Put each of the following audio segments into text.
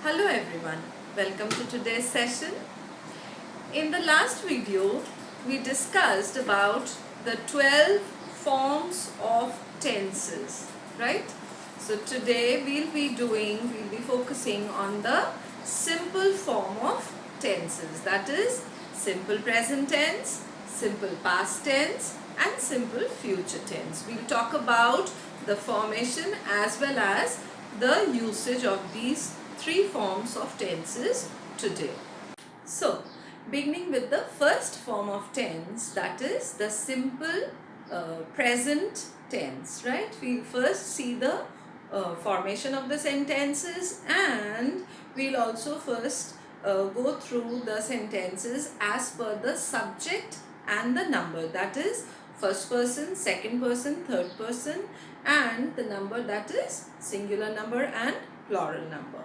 Hello everyone, welcome to today's session. In the last video, we discussed about the 12 forms of tenses, right? So today we'll be focusing on the simple form of tenses, that is simple present tense, simple past tense and simple future tense. We'll talk about the formation as well as the usage of these three forms of tenses today. So, beginning with the first form of tense, that is the simple present tense, right? We first see the formation of the sentences, and we'll also first go through the sentences as per the subject and the number, that is first person, second person, third person, and the number, that is singular number and plural number.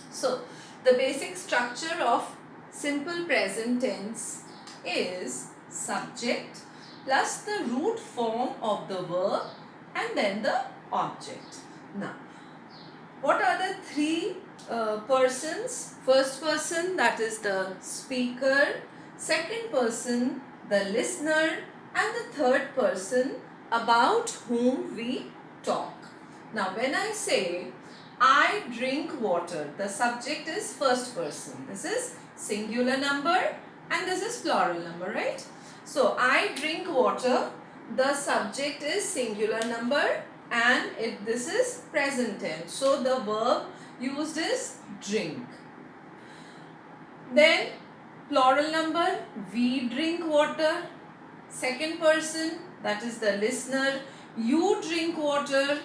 So, the basic structure of simple present tense is subject plus the root form of the verb and then the object. Now, what are the three persons? First person, that is the speaker, second person, the listener, and the third person about whom we talk. Now, when I say I drink water, the subject is first person. This is singular number and this is plural number, right? So, I drink water, the subject is singular number and this is present tense. So, the verb used is drink. Then, plural number, we drink water. Second person, that is the listener, you drink water.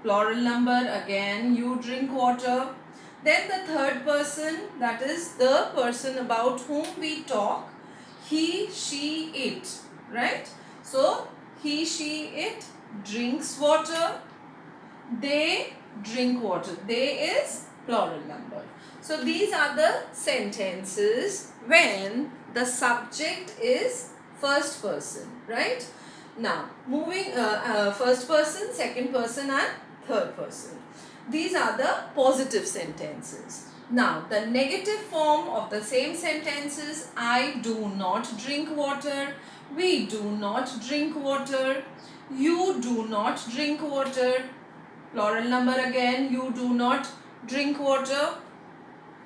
Plural number, again you drink water. Then the third person, that is the person about whom we talk, he, she, it, right? So he, she, it drinks water, they drink water. They is plural number. So these are the sentences when the subject is first person, right? Now moving first person, second person and third person. These are the positive sentences. Now, the negative form of the same sentences, I do not drink water, we do not drink water, you do not drink water, plural number again, you do not drink water.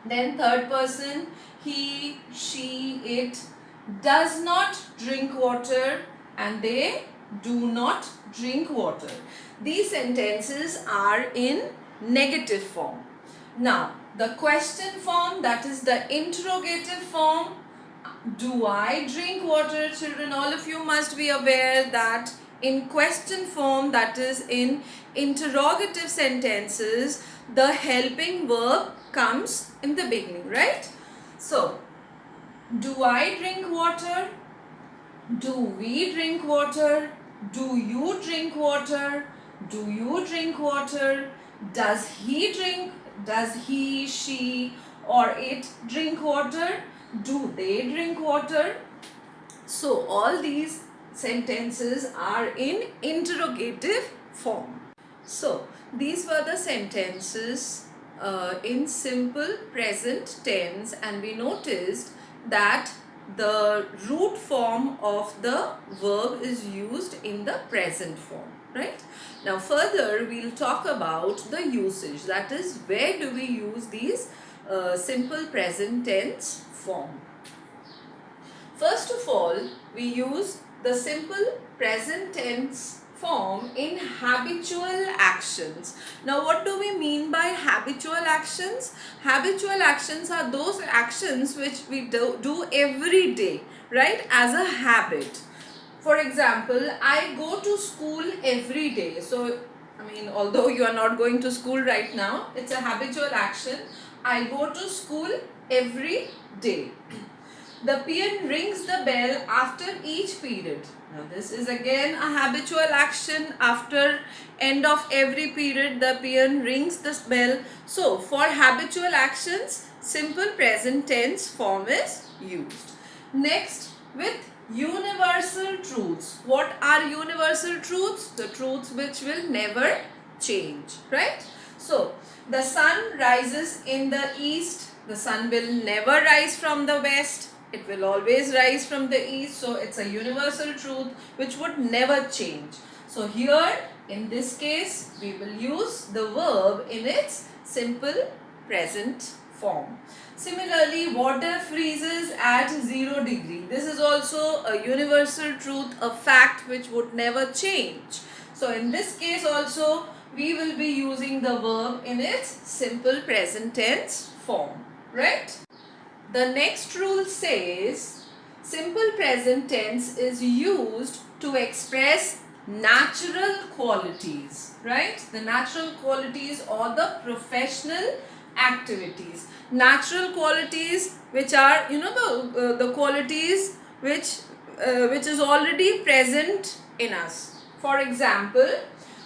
Then third person, he, she, it does not drink water and they do not drink water. These sentences are in negative form. Now, the question form, that is the interrogative form. Do I drink water? Children, all of you must be aware that in question form, that is in interrogative sentences, the helping verb comes in the beginning, right? So, do I drink water? Do we drink water? Do you drink water? Do you drink water? Does he drink? Does he, she or it drink water? Do they drink water? So all these sentences are in interrogative form. So these were the sentences in simple present tense, and we noticed that the root form of the verb is used in the present form, right? Now further we'll talk about the usage, that is where do we use these simple present tense form. First of all, we use the simple present tense form in habitual actions. Now what do we mean by habitual actions? Habitual actions are those actions which we do every day, right, as a habit. For example, I go to school every day. So although you are not going to school right now, it's a habitual action. I go to school every day. The peon rings the bell after each period. Now this is again a habitual action. After end of every period, the peon rings the bell. So for habitual actions, simple present tense form is used. Next, with universal truths. What are universal truths? The truths which will never change, right? So The sun rises in the east. The sun will never rise from the west. It will always rise from the east. So it's a universal truth which would never change. So here in this case we will use the verb in its simple present form. Similarly, water freezes at 0 degree. This is also a universal truth, a fact which would never change. So in this case also we will be using the verb in its simple present tense form, right? The next rule says simple present tense is used to express natural qualities, right? The natural qualities or the professional activities. Natural qualities which are, the qualities which is already present in us. For example,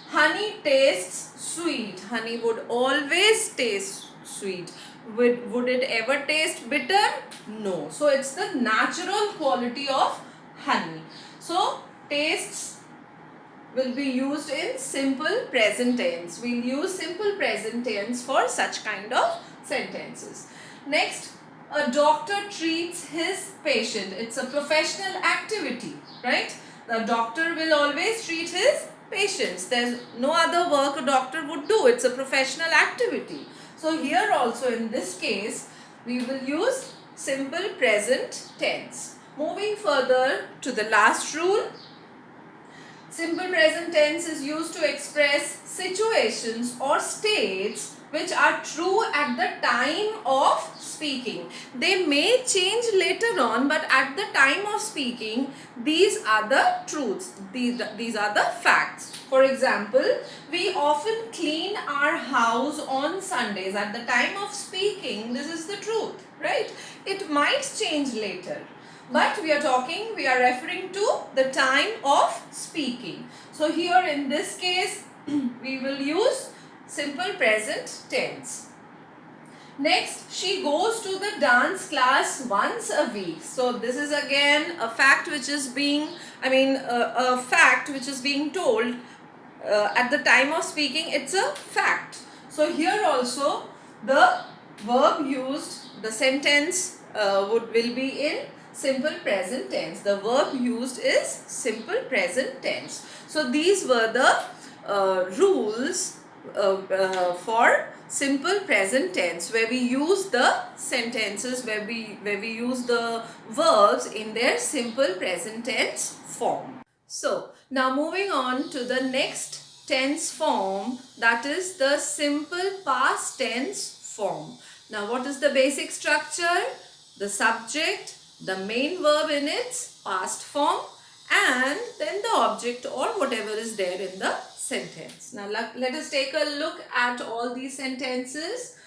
honey tastes sweet. Honey would always taste sweet. Would it ever taste bitter? No. So it's the natural quality of honey. So tastes will be used in simple present tense. We'll use simple present tense for such kind of sentences. Next, a doctor treats his patient. It's a professional activity, right? The doctor will always treat his patients. There's no other work a doctor would do. It's a professional activity. So here also in this case, we will use simple present tense. Moving further to the last rule. Simple present tense is used to express situations or states which are true at the time of speaking. They may change later on, but at the time of speaking, these are the truths. These are the facts. For example, we often clean our house on Sundays. At the time of speaking, this is the truth, right? It might change later. But we are referring to the time of speaking. So here in this case, we will use simple present tense. Next, she goes to the dance class once a week. So this is again a fact which is being, a fact which is being told at the time of speaking. It's a fact. So here also the verb used, the sentence will be in simple present tense. The verb used is simple present tense. So these were the rules for simple present tense, where we use the sentences, where we use the verbs in their simple present tense form. So now moving on to the next tense form, that is the simple past tense form. Now what is the basic structure? The subject, the main verb in its past form, and then the object or whatever is there in the sentence. Now let us take a look at all these sentences.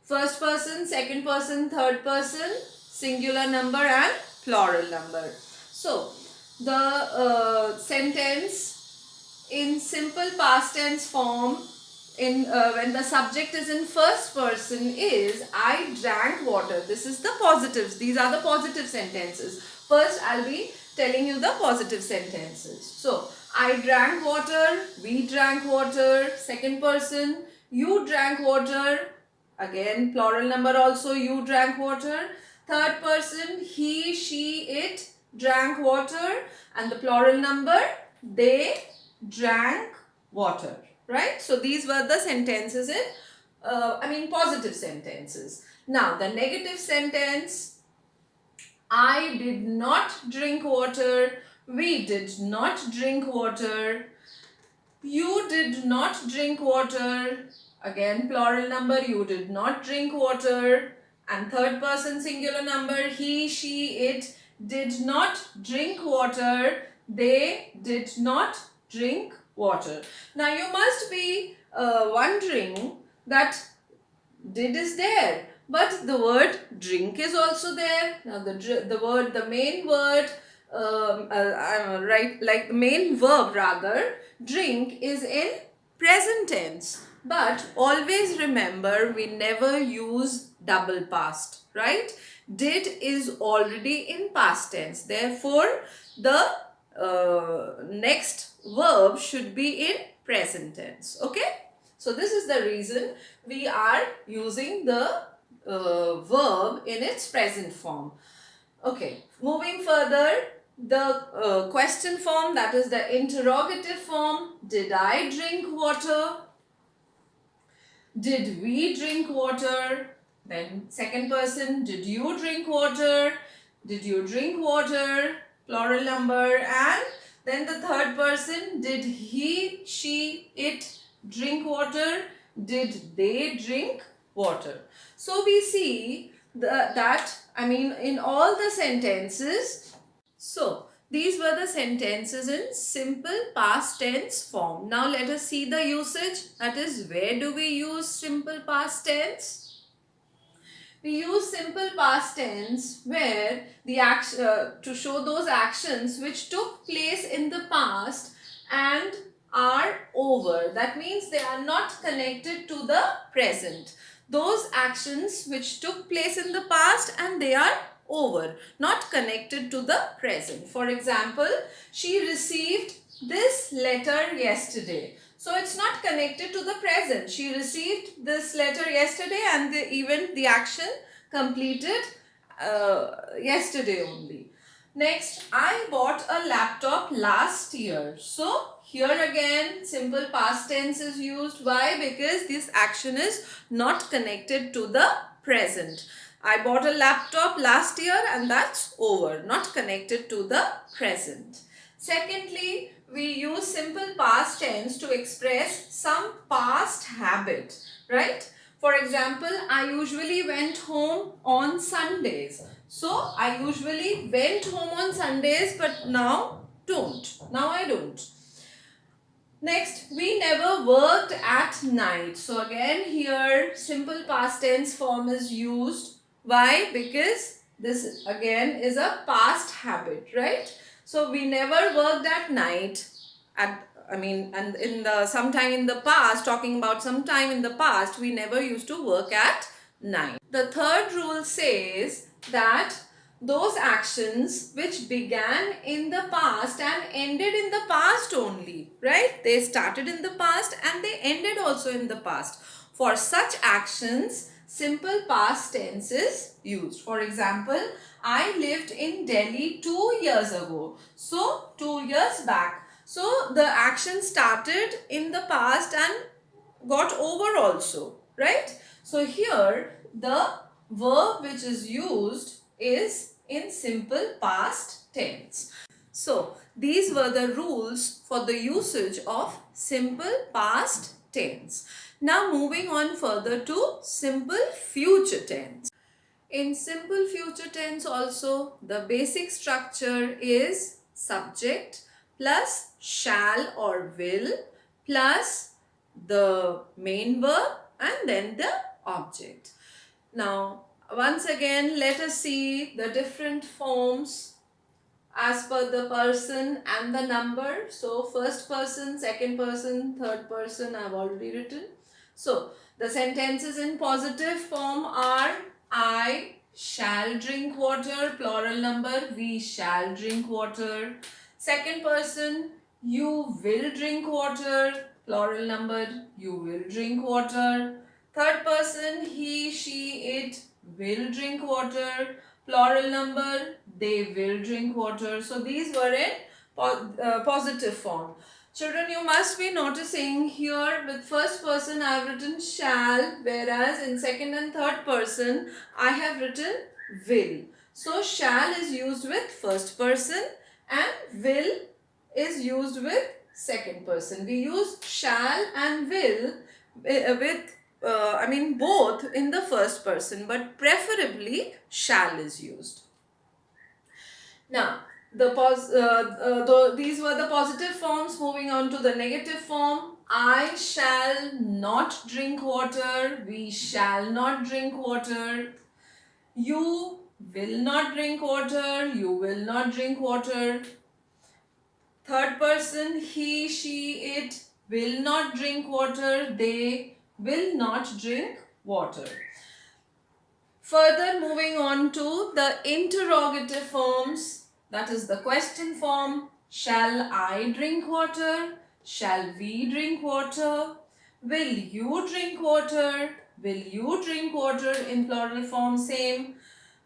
First person, second person, third person, singular number and plural number. So the sentence in simple past tense form, when the subject is in first person, is I drank water. This is the positives. These are the positive sentences. First I'll be telling you the positive sentences. So I drank water, we drank water. Second person, you drank water. Again plural number also, you drank water. Third person, he, she, it drank water. And the plural number, they drank water. Right? So these were the sentences in, positive sentences. Now the negative sentence, I did not drink water, we did not drink water, you did not drink water. Again plural number, you did not drink water. And third person singular number, he, she, it did not drink water, they did not drink water. Now you must be wondering that did is there, but the word drink is also there. Now the main word, the main verb rather, drink is in present tense. But always remember, we never use double past, right? Did is already in past tense. Therefore, the next verb should be in present tense. Okay? So this is the reason we are using the verb in its present form. Okay, moving further, the question form, that is the interrogative form. Did I drink water? Did we drink water? Then second person, did you drink water? Did you drink water? Plural number. And then the third person, did he, she, it drink water? Did they drink water? So we see in all the sentences, so these were the sentences in simple past tense form. Now let us see the usage. That is, where do we use simple past tense? We use simple past tense where the action to show those actions which took place in the past and are over. That means they are not connected to the present. Those actions which took place in the past and they are over, not connected to the present. For example, she received this letter yesterday. So it's not connected to the present. She received this letter yesterday and the action completed yesterday only. Next, I bought a laptop last year. So here again simple past tense is used. Why? Because this action is not connected to the present. I bought a laptop last year and that's over, not connected to the present. Secondly, we use simple past tense to express some past habit, right? For example, I usually went home on Sundays. So, I usually went home on Sundays but now don't. Now I don't. Next, we never worked at night. So, again here simple past tense form is used. Why? Because this again is a past habit, right? So we never worked at night. And in the sometime in the past, talking about sometime in the past, we never used to work at night. The third rule says that those actions which began in the past and ended in the past only, right? They started in the past and they ended also in the past. For such actions, simple past tense is used. For example, I lived in Delhi 2 years ago. So, 2 years back. So, the action started in the past and got over also, right? So, here the verb which is used is in simple past tense. So, these were the rules for the usage of simple past tense. Now, moving on further to simple future tense. In simple future tense also, the basic structure is subject plus shall or will plus the main verb and then the object. Now, once again, let us see the different forms as per the person and the number. So, first person, second person, third person I have already written. So, the sentences in positive form are I shall drink water, plural number, we shall drink water. Second person, you will drink water, plural number, you will drink water. Third person, he, she, it will drink water, plural number, they will drink water. So these were in positive form. Children, you must be noticing here with first person I have written shall, whereas in second and third person I have written will. So shall is used with first person and will is used with second person. We use shall and will with both in the first person, but preferably shall is used. Now, these were the positive forms. Moving on to the negative form. I shall not drink water. We shall not drink water. You will not drink water. You will not drink water. Third person, he, she, it will not drink water. They will not drink water. Further, moving on to the interrogative forms, that is the question form. Shall I drink water? Shall we drink water? Will you drink water? Will you drink water in plural form? Same.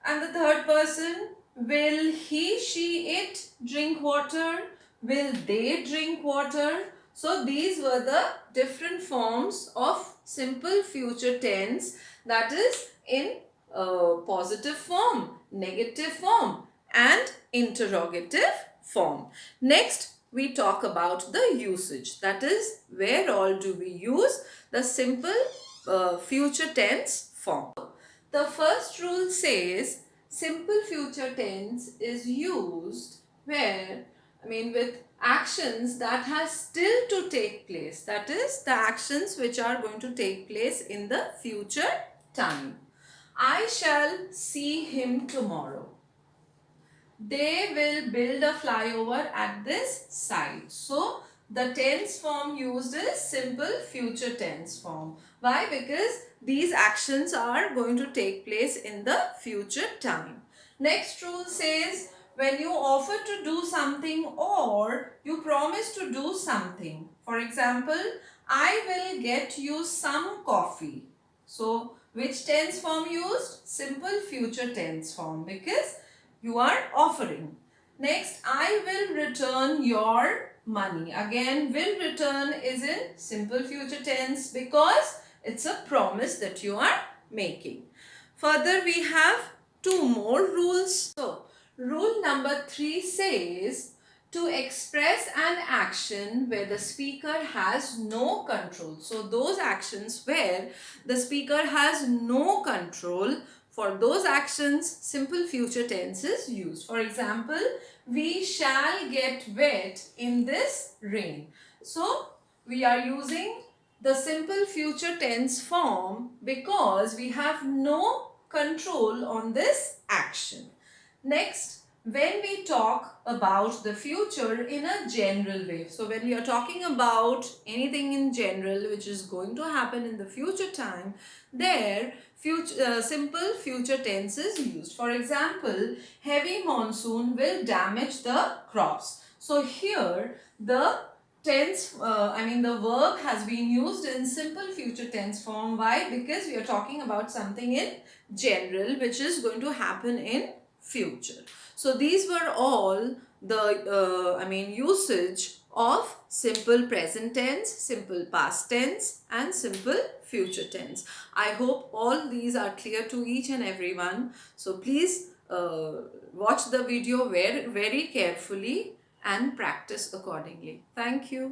And the third person, will he, she, it drink water? Will they drink water? So these were the different forms of simple future tense, that is in positive form, negative form and interrogative form. Next, we talk about the usage, that is where all do we use the simple future tense form. The first rule says simple future tense is used where, with actions that has still to take place. That is the actions which are going to take place in the future time. I shall see him tomorrow. They will build a flyover at this site. So the tense form used is simple future tense form. Why? Because these actions are going to take place in the future time. Next rule says when you offer to do something or you promise to do something. For example, I will get you some coffee. So which tense form used? Simple future tense form, because you are offering. Next, I will return your money. Again, will return is in simple future tense because it's a promise that you are making. Further, we have two more rules. So, rule number 3 says to express an action where the speaker has no control. So, those actions where the speaker has no control, for those actions, simple future tense is used. For example, we shall get wet in this rain. So, we are using the simple future tense form because we have no control on this action. Next, when we talk about the future in a general way. So, when we are talking about anything in general which is going to happen in the future time, there simple future tense is used. For example, heavy monsoon will damage the crops. So, here the the verb has been used in simple future tense form. Why? Because we are talking about something in general which is going to happen in future. So these were all the usage of simple present tense, simple past tense and simple future tense. I hope all these are clear to each and everyone. So please watch the video very, very carefully and practice accordingly. Thank you.